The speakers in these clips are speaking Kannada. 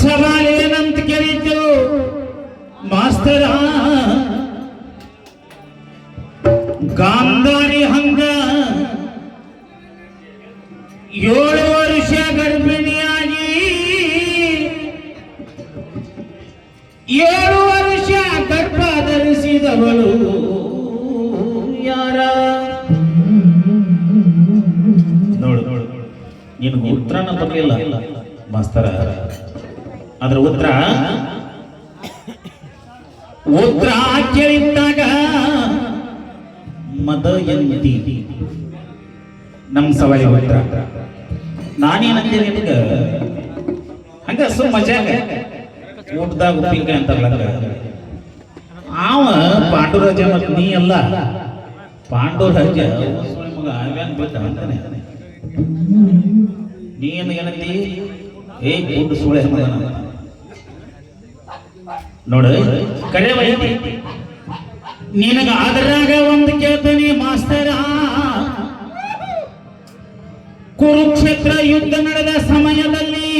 ಸವಾಲೇನಂತ ಕೇಳಿದ್ರು ಮಾಸ್ತರ ಗಾಂಧಾರಿ ಹಂಗ 7 ವರ್ಷ ಗರ್ಭಿಣಿಯಾಗಿ 7 ವರ್ಷ ಗರ್ಭ ಧರಿಸಿದವಳು ಯಾರ? ನೋಡು ನಿನಗೆ ಉತ್ತರನ ಬರಲಿಲ್ಲ ಮಾಸ್ತರ. ಅದರ ಉತ್ತರ ಕೇಳಿದ್ದಾಗ ಮದಯಂತಿ ನಮ್ಮ ಸವಾಲಿ ಉತ್ತರ. ನಾನೇನಂತೆ ನಿನಗ ಹಂಗ ಮಜಾಗ ಊಟದಾಗ ಉಪ್ಪಿನಕಾಯಿ ಅಂತಾರಲ್ಲ, ಅವ ಪಾಂಡುರಾಜ ಮತ್ತು ನೀ ಅಲ್ಲ. ಪಾಂಡುರಾಜ ಮಗ ಅವ್ಯಾನ್ ಬಿಟ್ಟ ಅಂತಾನೆ. ನೀನು ಏನಂತಿ? ಏ ಊಟ ಸುಳೆ ಮಗನ ನೋಡ ಕರೆ ವೈತಿ. ನಿನಗ ಅದರಾಗ ಒಂದು ಕೇಳ್ತಾನೆ ಮಾಸ್ತರ. ಕುರುಕ್ಷೇತ್ರ ಯುದ್ಧ ನಡೆದ ಸಮಯದಲ್ಲಿ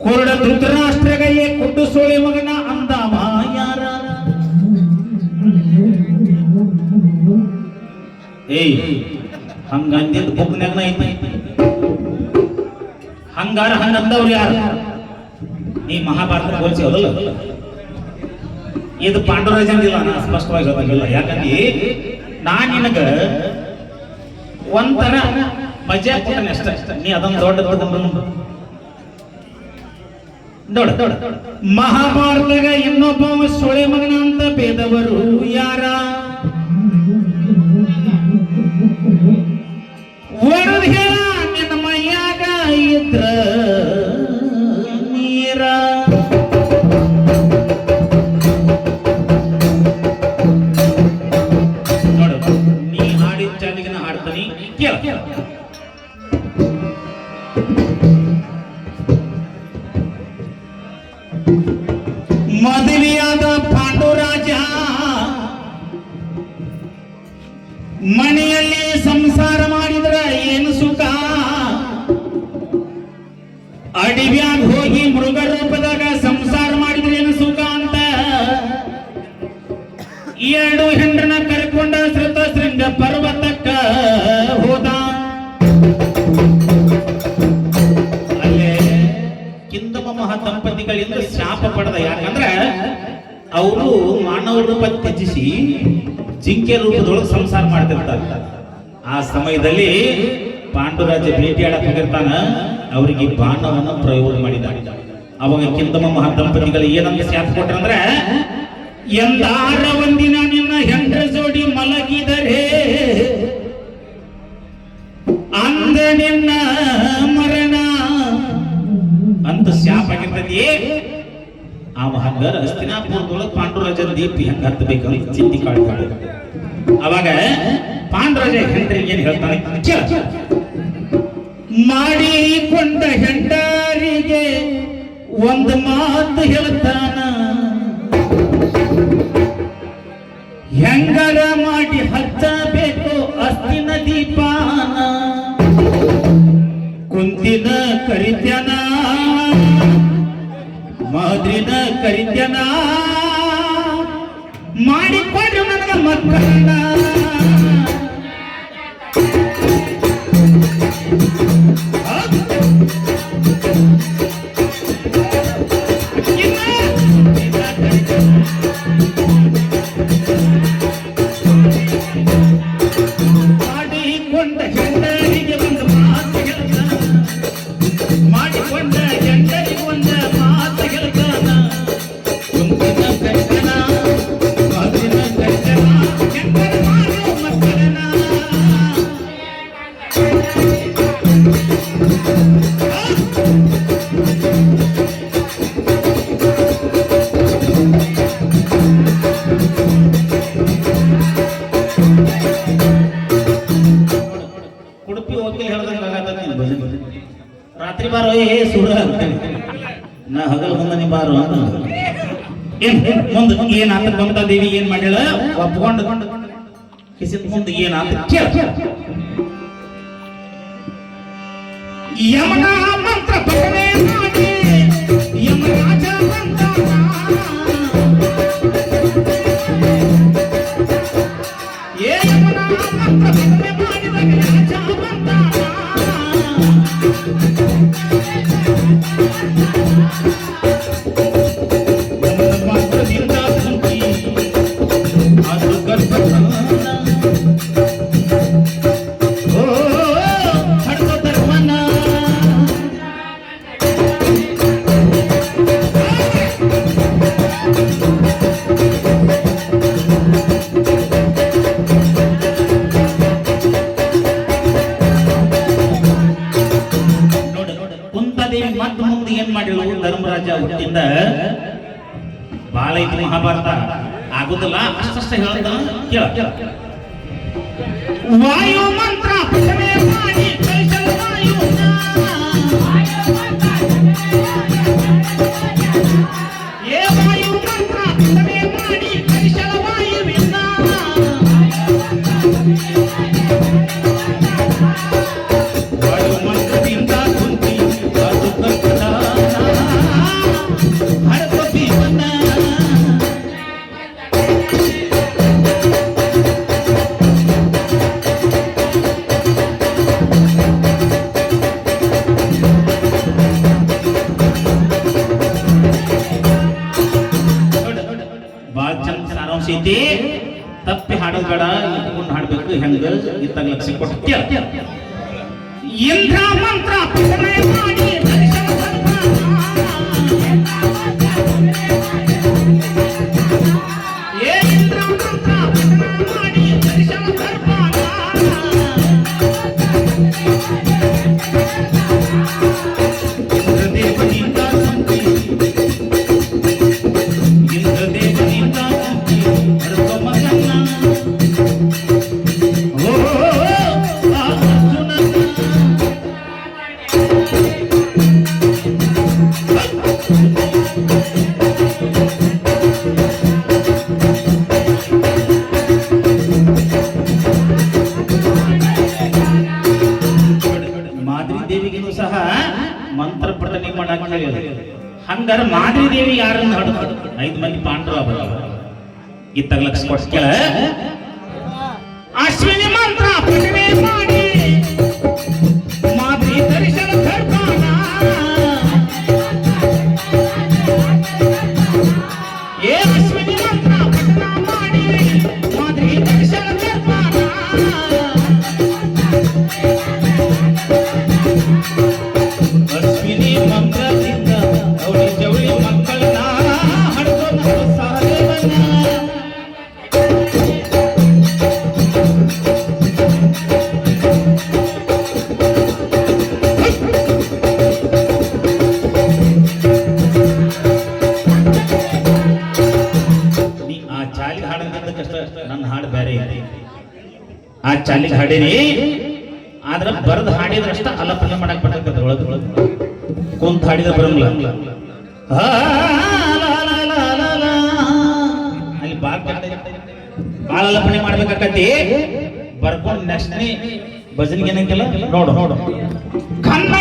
ಕುರುಡ ಧೃತರಾಷ್ಟ್ರಗಯ್ಯ ಕುಡ್ಡು ಸೋಳೆ ಮಗನ ಅಂದವ ಯಾರ? ಏಯ್ ಹಂಗ ಅಂದಿದ್ದು ಬುಕ್ನ್ಯಾಗ ಐತಿ. ಹಂಗಾರ ಹಂಗಂದವ್ರು ಯಾರು? ನೀ ಮಹಾಭಾರತ ಹೋಲಿಸಿ ಹೋದಲ್ಲ. ಇದು ಪಾಂಡುರಾಜನಿಲ್ಲ, ನಾ ಸ್ಪಷ್ಟವಾಗಿ ಗೊತ್ತಾಗಿಲ್ಲ. ಯಾಕಂದ್ರೆ ನಾನ್ ನಿನಗ ಒಂಥರ ಮಜಾ ಕೊಟ್ಟನೆ ಅಷ್ಟ. ನೀ ಅದೊಂದು ದೊಡ್ಡ ಮಹಾಭಾರತಗ ಇನ್ನೊಬ್ಬ ಸೊಳೆ ಮಗನ ಅಂತ ಬೇದವರು ಯಾರ? ಒಡೆದ ಹೇಳ ನಿನ್ನ ಮೈಯಾಗ ಇದ್ರ ನೀರ. ನೋಡು ನೀ ಹಾಡಿದ ಚಾಲಿಗೆ ಹಾಡ್ತಾನಿ ಕೇಳ. ಮದುವೆಯಾದ ಪಾಂಡುರಾಜ ಮನೆಯಲ್ಲಿ ಸಂಸಾರ ಮಾಡಿದ್ರ ಏನು ಸುಖ? ಅಡಿವ್ಯಾಗ ಹೋಗಿ ಮೃಗ ರೂಪದಾಗ ಸಂಸಾರ ಮಾಡಿದ್ರೆ ಏನು ಸುಖ ಅಂತ 2 ಹೆಂಡ್ರನ್ನ ಕರ್ಕೊಂಡ ಶ್ರುತಶೃಂಗ ಪರ್ವತಕ್ಕ ಹೋದ. ಅಲ್ಲೇ ಕಿಂದಮ ಮಹಾ ದಂಪತಿಗಳಿಂದ ಶಾಪ ಪಡೆದ. ಯಾಕಂದ್ರೆ ಅವರು ಮಾನವ ರೂಪ ತ್ಯಜಿಸಿ ಜಿಂಕೆ ರೂಪದೊಳಗೆ ಸಂಸಾರ ಮಾಡ್ತಿರ್ತಾರೆ. ಆ ಸಮಯದಲ್ಲಿ ಪಾಂಡುರಾಜ ಭೇಟಿಯಾಡಕ್ ಹೋಗಿರ್ತಾನ. ಅವರಿಗೆ ಬಾಣವನ್ನು ಪ್ರಯೋಗ ಮಾಡಿದ್ದಾರೆ. ಅವಾಗ ಕಿಂದಮ ಮಹಾ ದಂಪತಿಗಳು ಏನಂತ ಶಾಪ ಕೊಟ್ರಂದ್ರೆ, ಎಂದಾರ ಒಂದಿನ ನಿನ್ನ ಹೆಂಡ್ರ ಜೋಡಿ ಮಲಗಿದರೆ ಅಂದ ನಿನ್ನ ಮರಣ ಅಂತ ಶಾಪ ಆಗಿರ್ತದೆ. ಆ ಹಂಗಾರ ಹಸ್ತಿನಾಪುರದೊಳಗೆ ಪಾಂಡುರಾಜನ ದೀಪಿ ಹಂಗ ಹತ್ತಬೇಕಂತ ಚಿಂತಿ ಕಾಡ್ತಾರೆ. ಅವಾಗ ಪಾಂಡುರಾಜ ಹೆಂಡ್ರಿಗೆ ಏನ್ ಹೇಳ್ತಾನೆ ಕೇಳ. ಮಾಡಿಕೊಂಡ ಹೆಂಡರಿಗೆ ಒಂದು ಮಾತು ಹೇಳ್ತಾನ, ಹೆಂಗರ ಮಾಡಿ ಹಚ್ಚಬೇಕು ಅಸ್ತ್ರ ರಾತ್ರಿ ಬಾರೋ ಏ ಸುರ ನಾ ಹಗಲ್ ಮುಂದೆ ನೀ ಬಾರೋ ಏನ್ ಮುಂದೆ ಏನ್ ಆತ ಮಮತಾ ದೇವಿ ಏನ್ ಮಾಡ್ಯಾಳ ಒಪ್ಕೊಂಡು ಕಿಸಿದ ಮುಂದೆ ಏನ್ ಆತ ಕೇಳ ಯಮನ ಮಂತ್ರ ಪಠನೆ ಮಾಡಿ ಯಮರಾಜ ಬಂದಾನ ಏ ಯಮನ ಮಂತ್ರ ಪಠನೆ ಮಾಡಿದಾಗ ರಾಜ ಬಂದಾನ ಧರ್ಮರಾಜ ಹುಟ್ಟಿಂದ ಬಾಳ ಐತಿ ಮಹಾಭಾರತ ಆಗುದಿಲ್ಲ ಅಷ್ಟಷ್ಟ ಹೇಳ್ದ ಕೇಳ ವಾಯು ಮಂತ್ರ ಪಠನೆ ಮಾಡಿ ಕಳಿಸಲು ವಾಯುನ ಏ ವಾಯು ಮಂತ್ರ ಪಠನೆ ಮಾಡಿ ಕಳಿಸಲು ವಾಯುವಿನ ವಾಯು ಮಂತ್ರದಿಂದ ಕುಂತಿ ಅದು ಕರ್ಕಟ ತಪ್ಪಿ ಹಾಡೋದ್ ಬೇಡ ಇಟ್ಕೊಂಡು ಹಾಡ್ಬೇಕು ಹೆಂಗ ಇತ್ತಾಗ ಲಕ್ಷ ಕೊಟ್ಟು ಇಂದ್ರ ಮಂತ್ರ ಪಠನೆ ಮಾಡಿ ಇಂದ್ರ ಮಂತ್ರ ಪಠನೆ ಮಾಡಿ ದರ್ಶನ ಕರ್ಪಾನ ಇಂದ್ರದೇವನಿಂದ ಸಂತಿ ಇಂದ್ರದೇವನಿಂದ ಸಂತಿ ಮಂತ್ರ ಪಠನೆ ಮಾಡಕ್ ಹಂಗಾರ ಮಾದ್ರಿ ದೇವಿ ಯಾರನ್ನ ಹಾಡುದು 5 ಮಂದಿ ಪಾಂಡವ ಇತ್ತಾಗ ಲಕ್ಷ ಕೊಟ್ಟು ಕೇಳ ಅಶ್ವಿನಿ ಮಂತ್ರ ಪಠನೆ ಮಾಡಿ ಮಾದ್ರಿ ದರ್ಶನ ಕರ್ಪಾನ ಏ ಅಶ್ವಿನಿ ಮಂತ್ರ ಪಠನ ಮಾಡಿ ಮಾದ್ರಿ ದರ್ಶನ ಕರ್ಪಾನ ಅಶ್ವಿನಿ ಮಂತ್ರದಿಂದ ಅವಳಿ ಜವಳಿ ಮಕ್ಕಳನ್ನ ಹಡ್ಕೊಂಡು ಸಾಲೇವನ್ನ ನೀ ಆ ಚಾಲಿಗೆ ಹಾಡೋದ್ರಿಂದ ಕಷ್ಟ ನನ್ನ ಹಾಡು ಬೇರೆ ಇದೆ ಆ ಚಾಲಿಗೆ ಹಾಡೇನಿ ಆದ್ರ ಬರದ್ ಹಾಡಿದ್ರಷ್ಟ ಅಲ್ಲಪಲ್ಲ ಮಾಡಕ್ ಬರ್ತದ ಒಳಗ ಕುಂತ ಹಾಡಿದ್ರ ಬರಂಗಿಲ್ಲ ಅಲ್ಲಿ ಬಾಳ ಅಲ್ಲಪಣೆ ಮಾಡ್ಬೇಕಾಕತಿ ಬರ್ಕೊಂಡ್ ನೆಕ್ಸ್ಟ್ ಭಜನ್ಗೆ ಏನಂಗಿಲ್ಲ ನೋಡು ಕನ್ನ